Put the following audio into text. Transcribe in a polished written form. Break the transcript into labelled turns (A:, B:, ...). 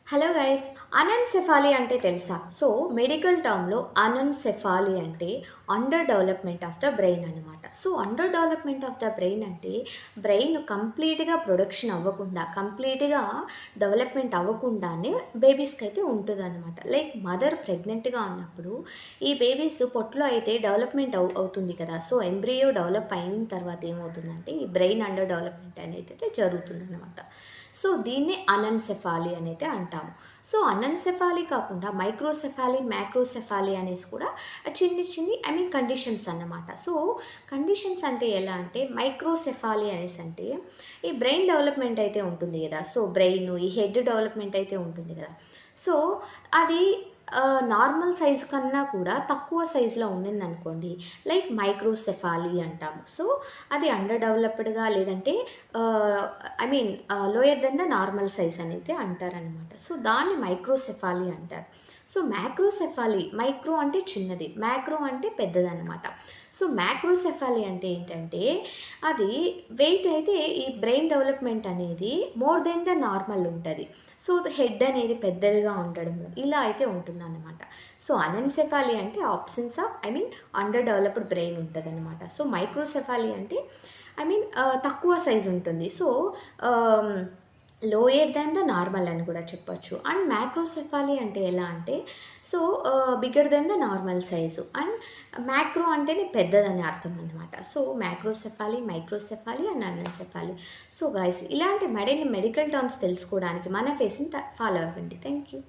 A: Hello guys, అనెన్సెఫాలీ అంటే తెలుసా? So, medical టర్మ్‌లో అనెన్సెఫాలీ అంటే under development of the brain అనమాట. So, under development of the brain అంటే బ్రెయిన్ కంప్లీట్‌గా ప్రొడక్షన్ అవ్వకుండా, కంప్లీట్‌గా డెవలప్‌మెంట్ అవ్వకుండానే బేబీస్‌కైతే ఉంటదనమాట. లైక్ మదర్ ప్రెగ్నెంట్‌గా ఉన్నప్పుడు ఈ బేబీస్ పొట్టలో అయితే డెవలప్‌మెంట్ అవుతుంది కదా! సో, ఎంబ్రియో డెవలప్ అయిన తర్వాత ఏమవుతుందంటే ఈ బ్రెయిన్ అండర్ డెవలప్‌మెంట్ అనేదైతే జరుగుతుందనమాట. సో, దీన్నే అనెన్సెఫాలీ అనైతే అంటాము. సో, అనెన్సెఫాలీ కాకుండా మైక్రోసెఫాలీ, మ్యాక్రోసెఫాలీ అనేసి కూడా చిన్ని చిన్ని కండిషన్స్ అన్నమాట. సో, కండిషన్స్ అంటే ఎలా అంటే మైక్రోసెఫాలీ అనేసంటే ఈ బ్రెయిన్ డెవలప్‌మెంట్ అయితే ఉంటుంది గదా! సో, బ్రెయిను, ఈ హెడ్ డెవలప్‌మెంట్ అయితే ఉంటుంది గదా! సో, అది నార్మల్ సైజ్ కన్నా కూడా తక్కువ సైజ్‌లో ఉండిందనుకోండి, లైక్ మైక్రోసెఫాలీ అంటాము. సో, అది అండర్ డెవలప్డ్‌గా లేదంటే lower than the normal size అనైతే అంటారనమాట. సో, దాన్ని మైక్రోసెఫాలీ అంటారు. సో, మ్యాక్రోసెఫాలీ మైక్రో అంటే చిన్నది, మ్యాక్రో అంటే పెద్దదనమాట. సో, మ్యాక్రోసెఫాలీ అంటే ఏంటంటే, అది వెయిట్ అయితే ఈ బ్రెయిన్ డెవలప్‌మెంట్ అనేది మోర్ దెన్ ద నార్మల్ ఉంటది. సో, హెడ్ అనేది పెద్దదిగా ఉండడము ఇలా అయితే ఉంటుందన్నమాట. సో, అనెన్సెఫాలీ అంటే absence of under developed brain ఉంటదనమాట. సో, మైక్రోసెఫాలీ అంటే తక్కువ సైజ్ ఉంటుంది. సో, ఆహ్, లోయర్ దాన్ ద నార్మల్ అని కూడా చెప్పొచ్చు. అండ్ మ్యాక్రోసెఫాలీ అంటే ఎలా అంటే, so, bigger than the normal size. And macro అంటేనే పెద్దదని అర్థం అనమాట. So, macrocephaly, microcephaly and anencephaly. So, guys ఇలాంటి మెడికల్ టర్మ్స్ తెలుసుకోవడానికి మన ఫేస్‌ని ఫాలో అవ్వండి. Thank you.